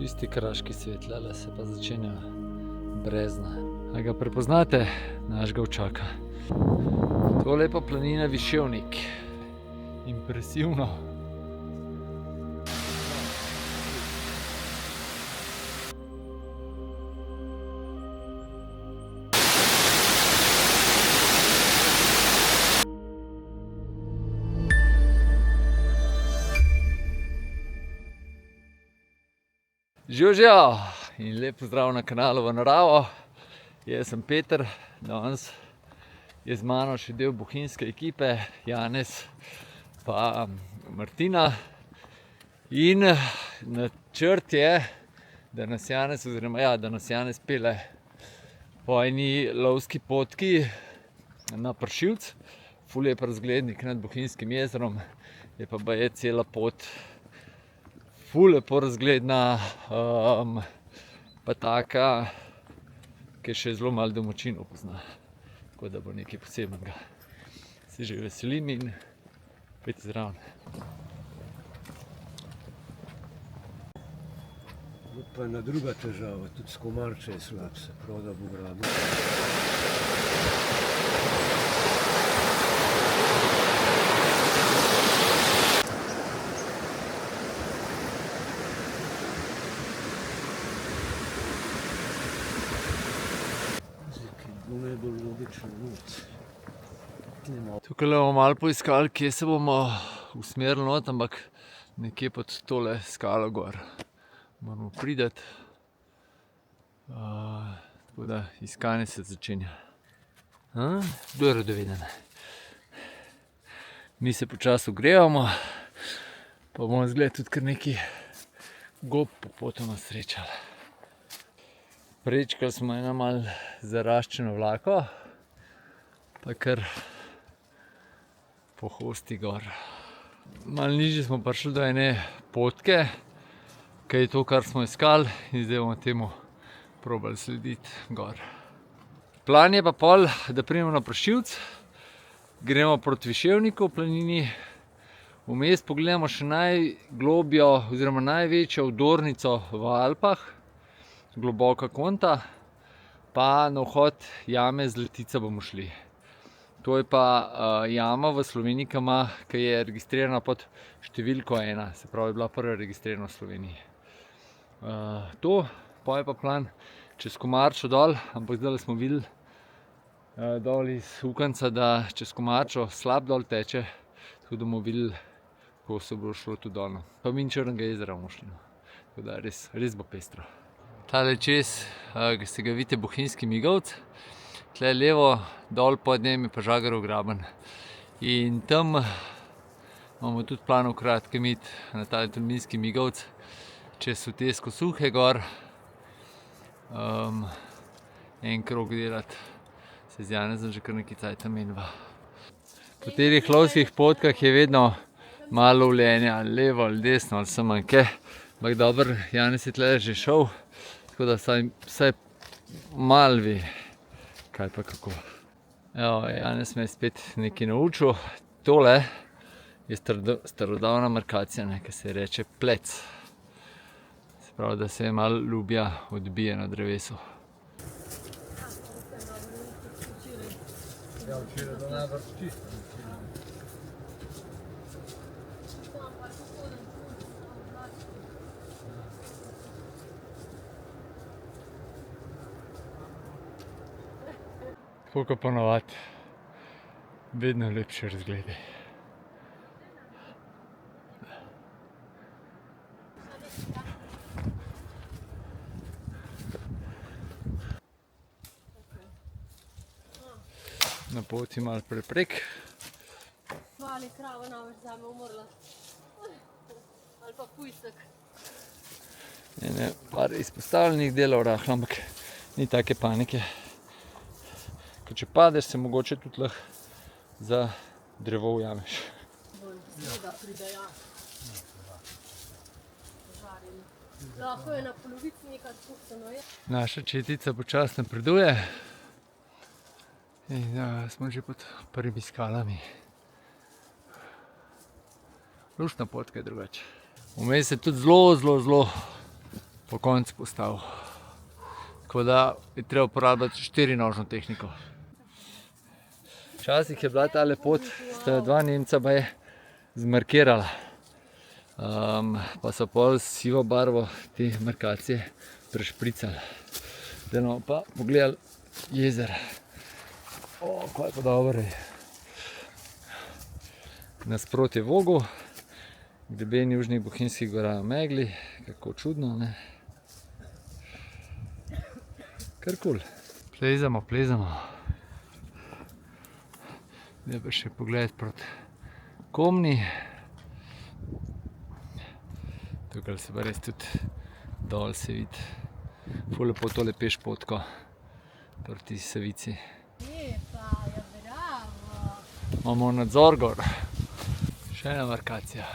Čisti kraški svet, lele se pa začenja brezna. A ga prepoznate? Naš ga včaka. Tole je pa planina Viševnik. Impresivno. Živijo in lep pozdrav na kanalu V naravo. Jaz sem Peter, danes je z mano še del bohinjske ekipe, Janez pa Martina. In načrt je, da nas Janez pele po eni lovski potki na Pršilc. Ful lep razglednik nad Bohinjskim jezerom, je pa baje cela pot ful lepo razgledna, pa taka, ki še zelo malo domačinov pozna. Tako da bo nekaj posebnega. Se že veselim in pojdi zraven. Pa ena druga težava, tudi skomarče je slab, se pravi, da bo grabil. Najbolj logično not. Tukaj bomo malo poiskali, kje se bomo usmerili not, ampak nekje pod tole skalo gor moramo priti. Tako da iskanje se začenja. Kdo je radoveden? Mi se počasi ogrevamo, pa bomo izgled tudi kar nekaj gob popotoma srečali. Prečkali smo eno malo zaraščeno vlako, pa kar po hosti gor. Malo nižje smo prišli do ene potke, ki je to, kar smo iskali, in zdaj bomo temu probali slediti gor. Plan je pa pol, da pridemo na Pršilc, gremo proti Viševniku v planini, vmes pogledamo še najglobjo oziroma največjo vdornico v Alpah, Globoka Konta, pa na vhod jame Zlatica bomo šli. To je pa jama v Sloveniji, ki je registrirana pod številko 1, se pravi, je bila prva registrirana v Sloveniji. Pa je pa plan čez Komarčo dol, ampak zdaj smo videli dol iz Ukanca, da čez Komarčo slab dol teče, tako da bomo videli, kako se bo šlo tudi dol. Pa min Črnega jezera bomo šli. Tako da res bo pestro. Tale čez, ki se ga vidite, Bohinjski Migovec, tle levo, dol pod njem je pa Žagarov graben. In tam imamo tudi plan v kratkem iti na tale Tolminski Migovec, čez Sotesko Suhe gor, en krog delati, se z Janezom že kar nekaj cajta menva. Po teh lovskih potkah je vedno malo lovljenja, levo ali desno ali sem manjke, ampak dobro, Janez je tle že šel, tako da vsaj malo ve, kaj pa kako. Evo, Janez me je spet nekaj naučil. Tole je starodavna markacija, ki se reče plec. Se pravi, da se malo ljubja odbije na drevesu. Ja, včeraj to najbrž čisto. Tako kot ponavadi, vedno lepše razglede. Na poti malo preprek. Mali krava namreč zame umrla. Ali pa pujsek. Par izpostavljenih delov rahlo, ampak ni take panike. Ker če padeš, se mogoče tudi lahko za drevo ujameš. Lahko je na polovici nekaj spuščeno. Naša četica počasi napreduje in smo že pod prvimi skalami. Luštna potka je drugače. Vmes je tudi zelo po koncu postavil. Tako da je treba uporabljati 4-nožno tehniko. Včasih je bila tale pot, sta dva Nemca baje zmarkirala. Pa so pol s sivo barvo te markacije prešpricali. Zdaj bomo pa pogledali jezero. Kaj pa dobro je. Nasproti Vogu, greben južnih Bohinjskih gora v megli, kako čudno, ne? Kar kul. Plezamo. Zdaj pa še pogled proti Komni. Tukaj se pa res tudi dol se vidi. Ful lepo tole pešpotko proti Savici. Lepa, ja bravo. Imamo nadzor gor. Še ena markacija.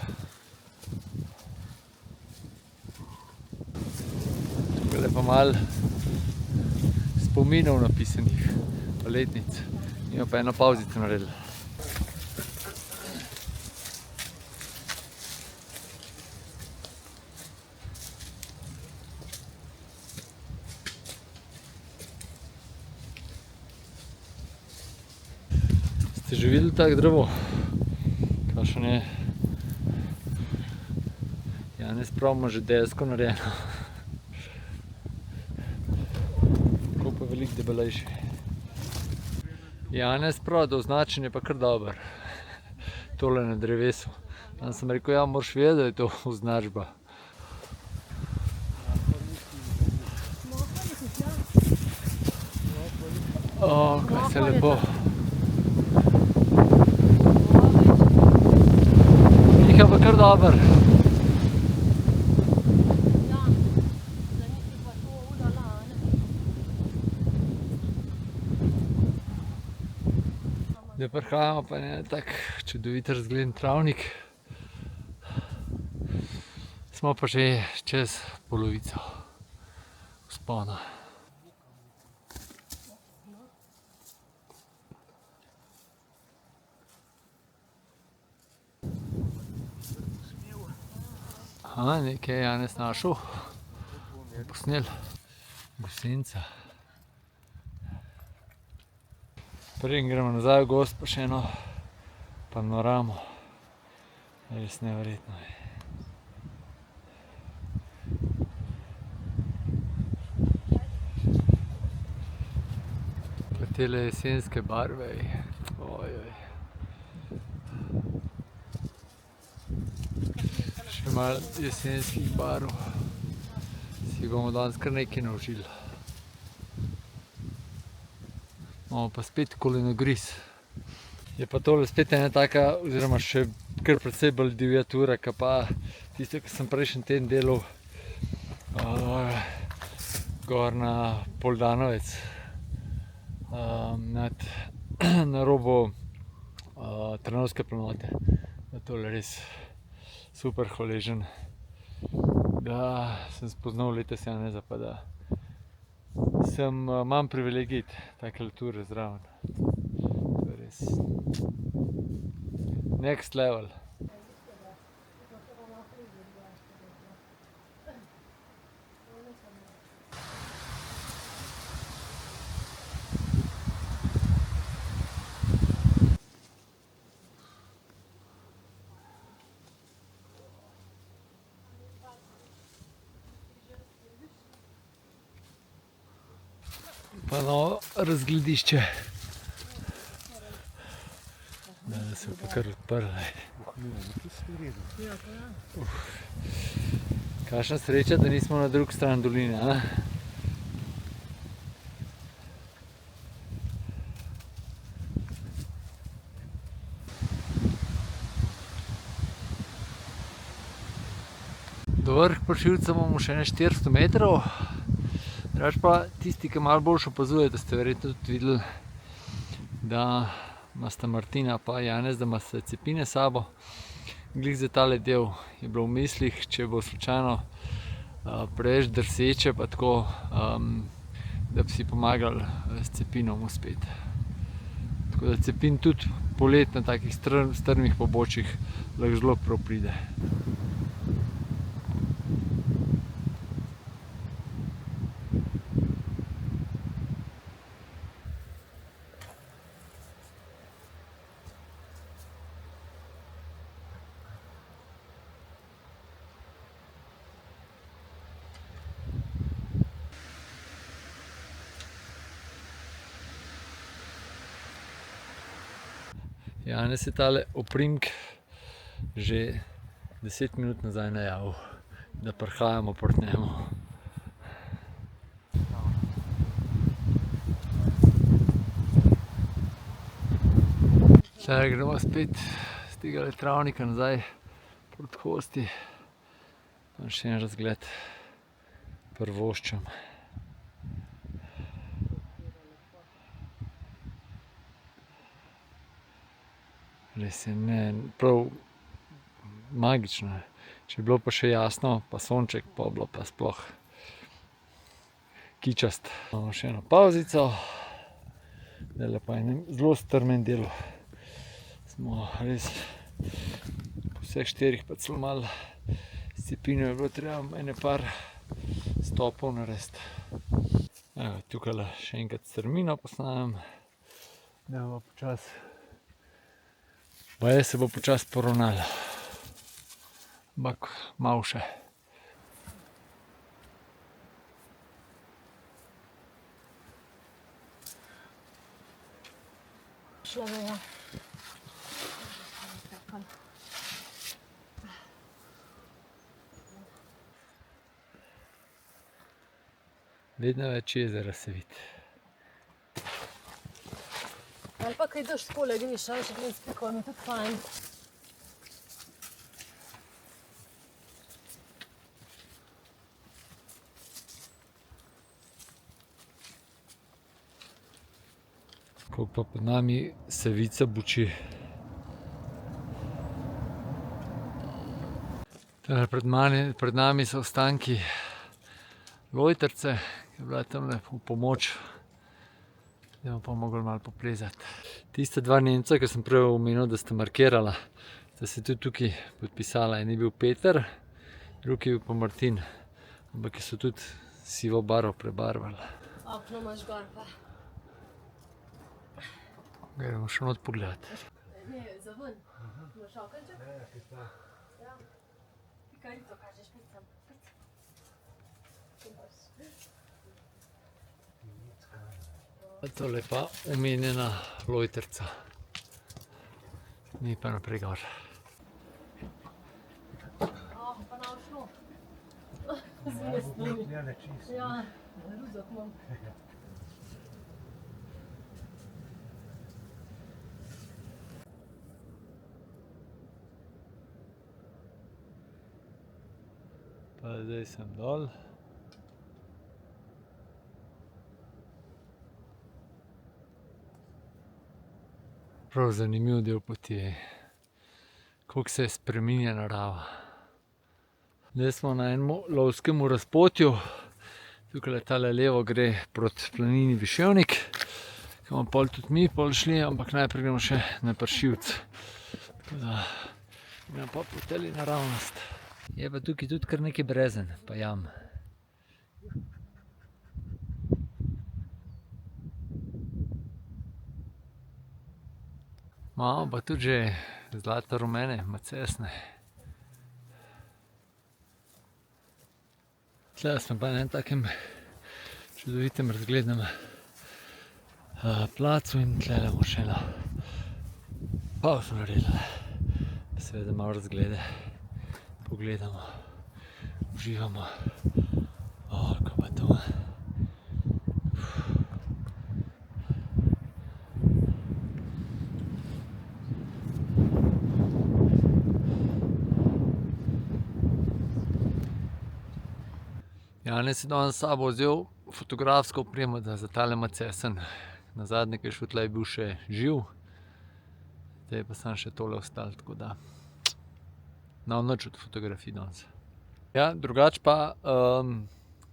Tukaj je pa malo spominov napisanih, pa letnic. Nima pa eno pavzico naredili. Ste že videli tak drevo? Kakšen je? Janez prav ima že desko narejeno. Tako pa veliko debelejši. Janez prav, da označen je pa kar dober. Tole na drevesu. Tam sem rekel, ja, moraš vedeti, da je to označba. Kaj se lepo. Njih je pa kar dober. Zdaj prihajamo pa na tak čudovit razgleden travnik. Smo pa že čez polovico vzpona. Nekaj je Janez našel. Posnel. Gosenca. Preden gremo nazaj v gozd, pa še eno panoramo. Res neverjetno je. Pa tele jesenske barve. Še malo jesenskih barv. Si bomo danes kar nekaj naučili. Imamo pa spet kolenogriz. Je pa tole spet ena taka, oziroma še kar precej bolj divja tura, ka pa tisto, ki sem prejšnji teden delal gor na Poldanovec, na robu Trnovske planote. Tole res super hvaležen, da sem spoznal letos Janeza, pa da imam privilegij takele ture zraven. To je res next level. Pa novo razgledišče. Da se pa kar odprli. Kakšna sreča, da nismo na drugi strani doline, a? Do vrh Pršivca imamo še 400 metrov. Drugač pa tisti, ki malo bolj opazujete, ste verjetno tudi videli, da imata Martina pa Janez, da imata cepine s sabo. Glih za tale del je bilo v mislih, če bo slučajno preveč drseče, pa tako, da bi si pomagali s cepinom uspeti. Tako da cepin tudi polet na takih strmih pobočjih lahko zelo prav pride. Janez je tale oprimk že 10 minut nazaj najavil, da prihajamo proti njemu. Zdaj gremo spet z tega travnika nazaj proti Hosti. Tam še en razgled privoščim. Res je prav magično. Če je bilo pa še jasno, pa sonček, pa bilo pa sploh kičast. Imamo še eno pavzico, zdajle pa enem zelo strmem delu. Smo res po vseh 4 pa celo malo scepinov je bilo treba ene par stopov narediti. Evo, tukaj še enkrat strmino posnamem, da bo počas. Baje se bo počas poravnalo, ampak malo še. Šla. Vedno več jezera se vidi. Ali pa kaj daš skole, greš, ali še greš spiko, mi tudi fajn. Koliko pa pod nami Savica buči. Pred nami so ostanki Lojtrice, ki je bila tamle v pomoč. Zdaj bomo pa mogli malo poplezati. Tista dva Nemca, ki sem prej omenil, da sta markirala, sta se tudi tukaj podpisala. En je bil Peter, drugi je bil pa Martin. Ampak so tudi sivo barvo prebarvali. Okno imaš gor pa. Gremo še not pogledati. Ne, za ven. Imaš okenček? Ja. Ti kaj to kažeš, picam. Tole pa omenjena Lojtrica. Ni pa naprej gor. Pa nam šlo. Zvestni. Ja, ruzak imam. Pa zdaj sem dol. Prav zanimiv del poti je, koliko se spreminja narava. Zdaj smo na enem lovskem razpotju. Tukaj tale levo gre proti planini Viševnik, ki bomo pol tudi mi šli, ampak najprej gremo še na Pršivec. Tako da gremo pa po teli naravnost. Je pa tukaj tudi kar nekaj brezen, pa jam. Imamo pa tudi že zlato rumene macesne. Tle smo pa na enem takem čudovitem razglednem placu in tle bomo še eno pauzo naredili. Seveda malo razglede pogledamo, uživamo. Kaj pa to. Janez je danes s sabo vzel fotografsko opremo za tale macesen. Nazadnje, ko je šel tle, je bil še živ. Zdaj pa samo še tole ostalo, tako da nič od fotografij danes. Ja, drugače pa,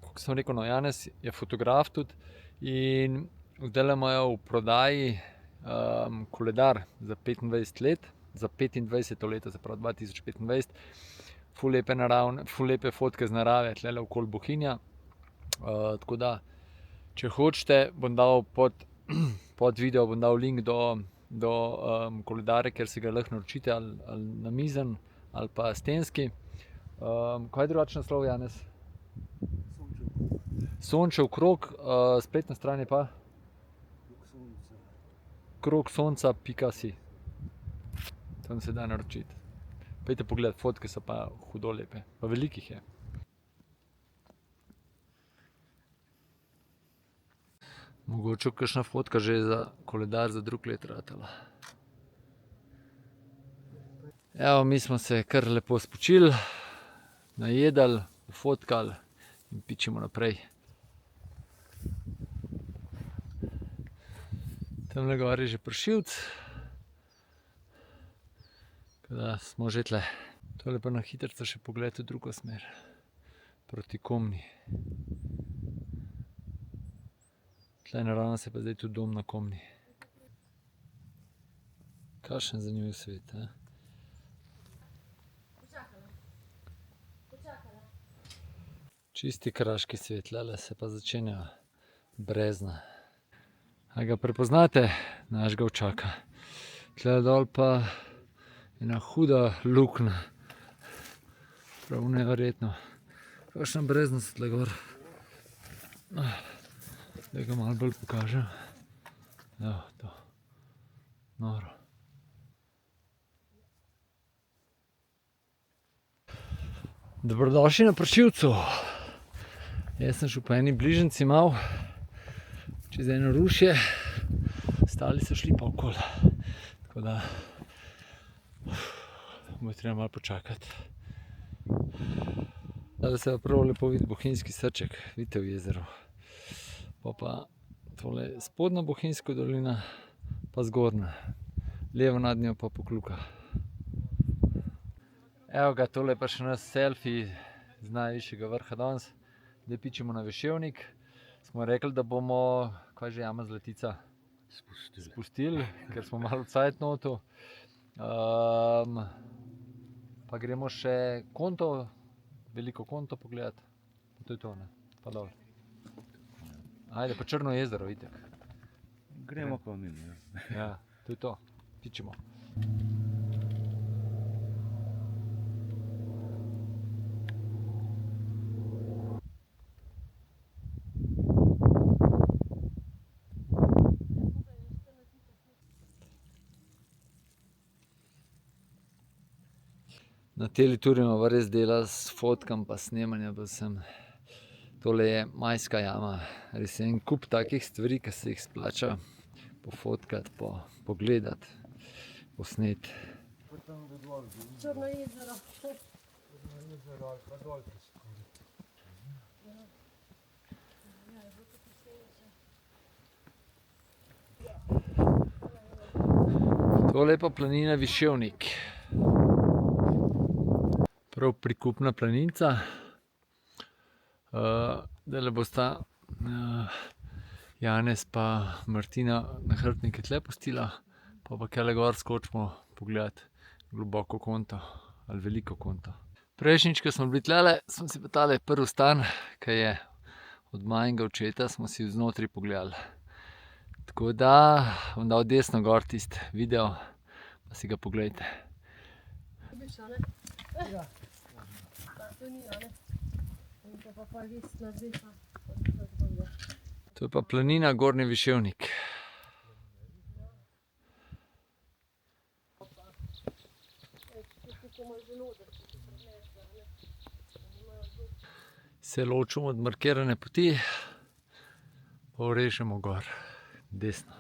kot sem rekel, Janez je fotograf tudi in zdajle imajo v prodaji koledar za 25 let, za 25. leto, se pravi 2025. Ful lepe fotke z narave, tlele okoli Bohinja. Tako da, če hočete, bom dal pod video bom dal link do koledarja, kjer si ga lahko naročite, ali namizen, ali pa stenski. Kaj je drugačen naslov, Janez? Sončev krog, spletna stran je pa? krogsonca.si. tam se da naročiti. Pojdite pogledat, fotke so pa hudo lepe, pa velikih je. Mogoče kakšna fotka že za koledar za drug let ratala. Evo, mi smo se kar lepo spočili, najedali, fotkali in pičimo naprej. Tamle gor je že pršilc, da smo že tle. Tole pa na hitrico še pogled v drugo smer, proti Komni. Tle naravno se pa zdaj tudi dom na Komni. Kakšen zanimiv svet, a? Čisti kraški svet, tlele se pa začenja brezna. A ga prepoznate? Našega ovčaka. Tle dol pa ena huda luknja. Prav neverjetno. Kakšna brezna so tle gor. Da ga malo bolj pokažem. Evo to. Noro. Dobrodošli na pršilcu. Jaz sem šel po eni bližnjici malo, čez eno rušje, ostali so šli pa okoli. Tako da bo treba malo počakati. Zdaj se pa prav lepo vidi Bohinjski srček, vidite v jezeru. Pa tole spodnja Bohinjska dolina, pa zgornja. Levo nad njo pa Pokljuka. Evo ga, tole je pa še naš selfie z najvišjega vrha danes. Zdaj pičemo na Viševnik. Smo rekli, da bomo, kaj že jama Zlatica? Spustili, ker smo malo v cajtnotu. Pa gremo še Konto, veliko Konto pogledati. To je to, ne? Pa dol. Ajde, pa Črno jezero, itak. Gremo pa mimo. Ja, to je to. Pičemo. Na teli turi imamo pa res dela s fotkam pa snemanjem pa vsem. Tole je majska jama. Res je en kup takih stvari, ki se jih splača pofotkati, pogledati, posneti. Črno jezero. Tole je pa planina Viševnik. Prav prikupna planinca. Zdajle bosta Janez pa Martina nahrbtnike tle pustila, pa kele gor skočimo pogledat globoko Konto ali veliko Konto. Prejšnjič, ko smo bili tlele, smo si pa tale prvi stan, ki je od majnega očeta, smo si vznotri pogledali. Tako da bom dal desno gor tisti video, pa si ga poglejte. Biš, a ne? Ja. To ni, a ne? In to pa res nadeha. To je pa planina Gornji Viševnik. Se ločimo od markirane poti, pa vrežemo gor, desno.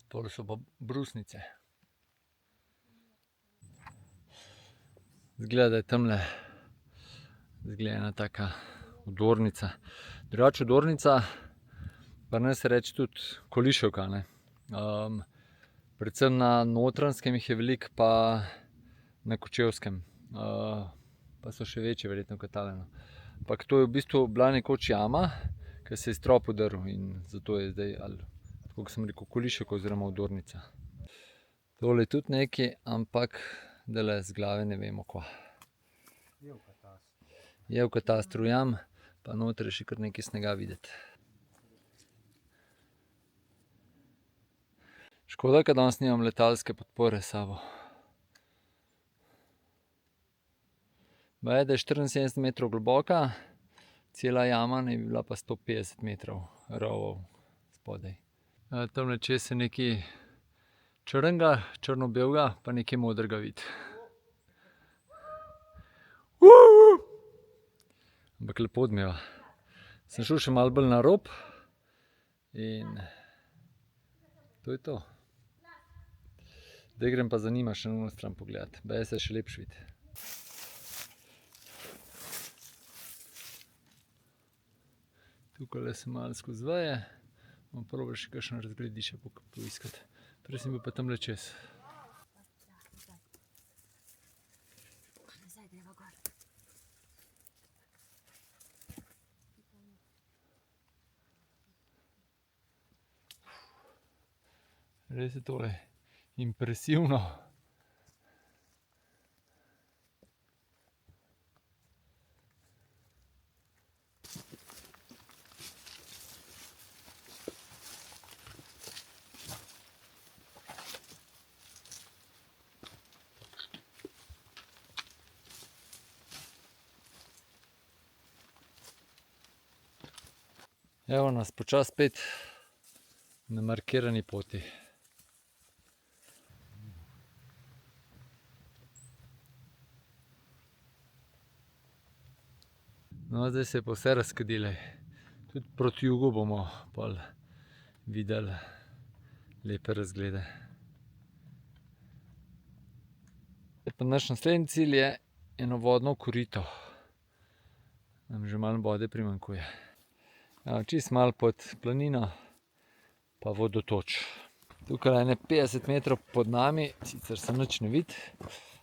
Tole so pa brusnice. Izgleda, da je tamle ena taka odornica. Drugače odornica, pa ne se reče tudi Koliševka, ne. Predvsem na Notranjskem jih je veliko, pa na Kočevskem. Pa so še večje verjetno kot tale, no. Ampak to je v bistvu bila nekoč jama, ki se je strop udrl in zato je zdaj, ali tako kot sem rekel, Koliševka oziroma odornica. Tole je tudi nekaj, ampak zdajle z glave ne vemo kva. Je v katastru jam, pa noter je še kar nekaj snega videti. Škoda, ker danes nimam letalske podpore s sabo. Baje, da je 74 metrov globoka, cela jama naj bi bila pa 150 metrov rovov spodaj. Tamle čez je nekaj črnega, črno-belega, pa nekaj modrega vid. Ampak lepo odmeva. Sem šel še malo bolj na rob in to je to. Zdaj grem pa za njima še na ono stran pogledat. Baje se še lepši vid. Tukaj se malo skozi veje. Bom probal še kakšno razgledišče poiskati. Prej sem bil pa tamle čez. Res je tole impresivno. Evo nas počasi spet na markirani poti. No, zdaj se je pa vse razkadilo. Tudi proti jugu bomo pol videli lepe razglede. Pa naš naslednji cilj je eno vodno korito. Nam že malo vode primanjkuje. Čist malo pod planino pa vodotoč. Tukaj je 50 metrov pod nami, sicer se nič ne vidi,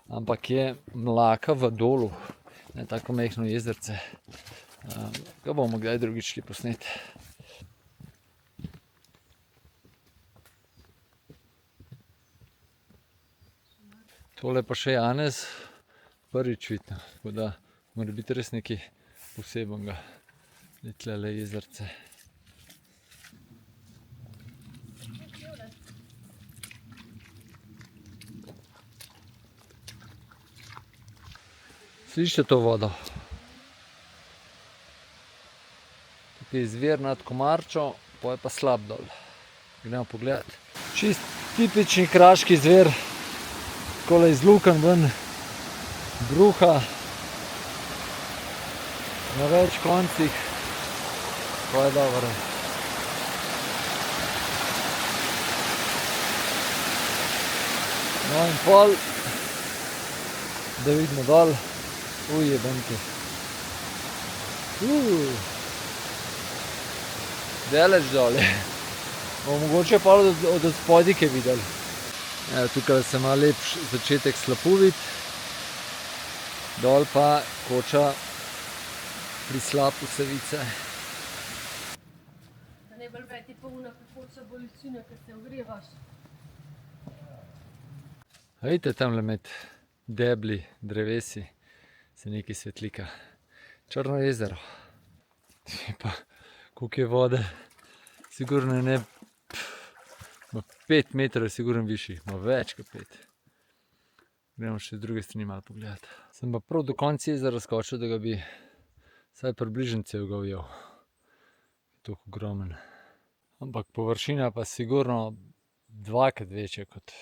ampak je mlaka v dolu. Tako majhno jezerce. Ga bomo kdaj drugič šli posneti. Tole pa še Janez prvič vidi, tako da mora biti res nekaj posebnega. Tlele jezerce. Slišite to vodo? Tukaj je izvir nad Komarčo, pa je pa slab dol. Gremo pogledat. Čist tipični kraški izvir. Takole iz lukenj ven bruha. Na več koncih. Pa je dobro. No in pol, da vidimo dol. Jebenke. Deleč dole. Bomo mogoče pa od spodaj kaj videli. Tukaj se ima lep začetek slapu vid. Dol pa koča pri slapu Savice. Najbolj veti pa una popoča bolečina, ker se ogrevaš. Vidite tamle med debli, drevesi se nekaj svetlika. Črno jezero. Pa koliko je vode. Sigurno ne 5 metrov je sigurno višji. Več kot 5. Gremo še z druge strani malo pogledati. Sem pa prav do konca jezera skočil, da ga bi vsaj približno celega ujel. Tako ogromen. Ampak površina pa sigurno 2-krat večja kot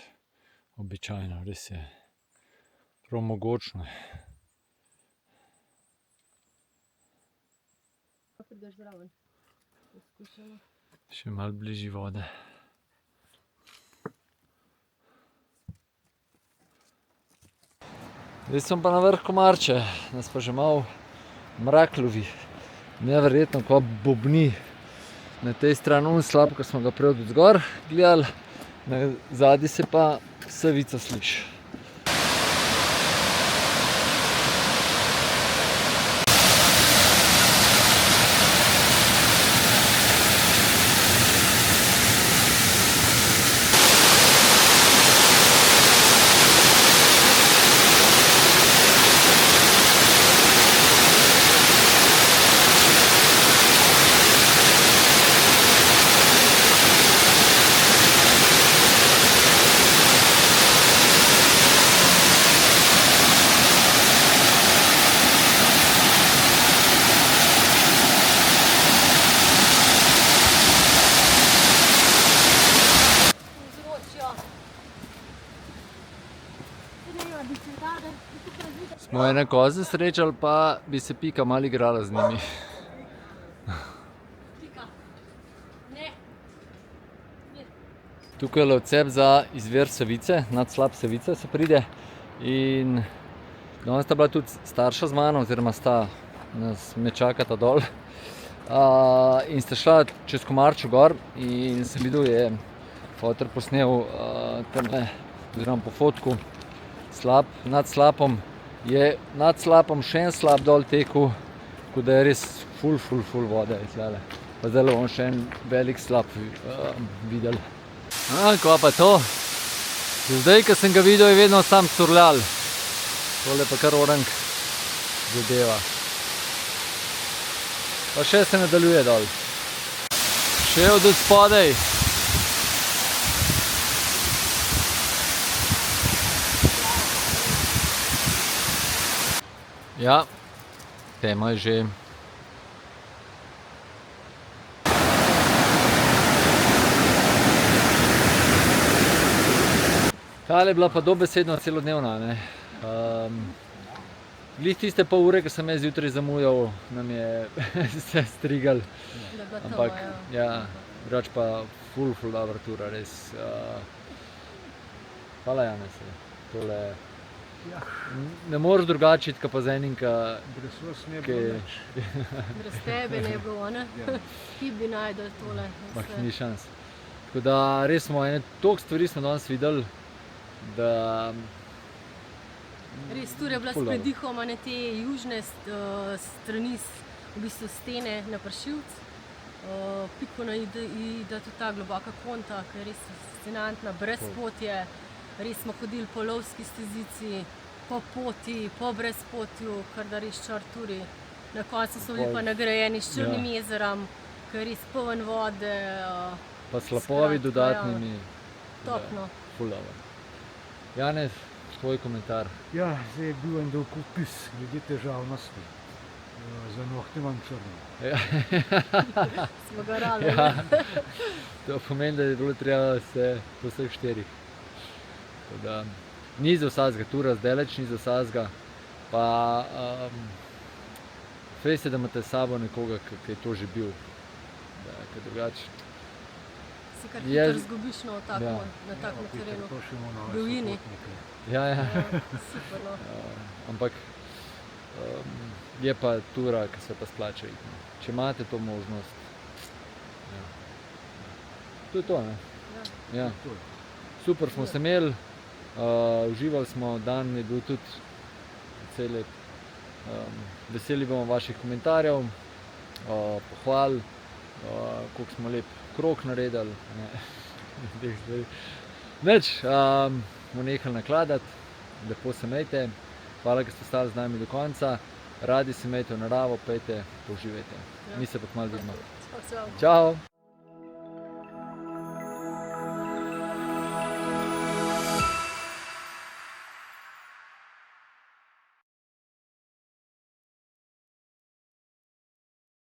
običajno. Res je prav mogočno. Prideš zraven. Še malo bližji vode. Zdaj sem pa na vrh Komarče, nas pa že malo mrak lovi. Neverjetno, ko bobni. Na tej strani slab, ko smo ga prej od zgor gledali, na zadnji se pa Savica sliši. ene koze srečali, pa bi se Pika malo igrala z njimi. Pika. Ne. Tukaj je odcep za izvir Savice, nadslap Savice se pride. In danes sta bila tudi starša z mano, oziroma nas me čakata dol. In sta šla čez Komarčo gor in sem videl, je fotor posnel tamle, oziroma po fotku, slap, nad slapom. Je nad slapom še en slap dol tekel, tako da je res ful vode izgleda. Pa zdaj bomo še en velik slap videli. Kva pa to? Zdaj, ko sem ga videl, je vedno sam curljal. Tole pa kar orang zadeva. Pa še se nadaljuje dol. Še od spodaj. Ja, tema je že. Tale je bila pa dobesedno celodnevna, ne. Glih tiste pol ure, ko sem jaz zjutraj zamujal, nam je se strigal. Ampak, ja, drugače pa ful dobra tura, res. Hvala, Janez. Tole ne moreš drugače iti, pa z enim, Brez vas ne bi več. Brez tebe ne bi bilo, ne? Ki bi najdel tole. Ni šans. Tako da res smo toliko stvari smo danes videli, da res tura je bila s predihom, te južne strani, v bistvu stene na Pršilc. Piko da tudi ta globoka konta, ki je res fascinantna, brezpotje. Res smo hodili po lovski stezici, po poti, po brezpotju, kar da res čar turi. Na koncu so bili pa nagrajeni s Črnim jezerom, ki je res poln vode. Pa slapovi dodatnimi. Topno. Ful dobro. Janez, tvoj komentar. Ja, zdaj je bil en dolg opis glede težavnosti. Za nohte imam črno. Smo ga rali. To pomeni, da je bilo treba se po vseh štirih. Ni za vsakega tura, zdaleč ni za vsakega. Pa fejste, da imate s sabo nekoga, ki je to že bil. Ker drugače. Se kar hitro zgubiš na takem terenu. Divjini. Ja. Super, no. Ampak je pa tura, ki se pa splača iti. Če imate to možnost. To je to, ne? Ja. Super smo se imeli, uživali smo, dan je bil tudi precej lep. Veseli bomo vaših komentarjev, pohval, koliko smo lep krog naredili. Nič, bomo nehali nakladati, lepo se imejte, hvala, ker ste ostali z nami do konca. Radi se imejte v naravo, pejte, poživajte. Mi se pa kmalu vidimo. Čau!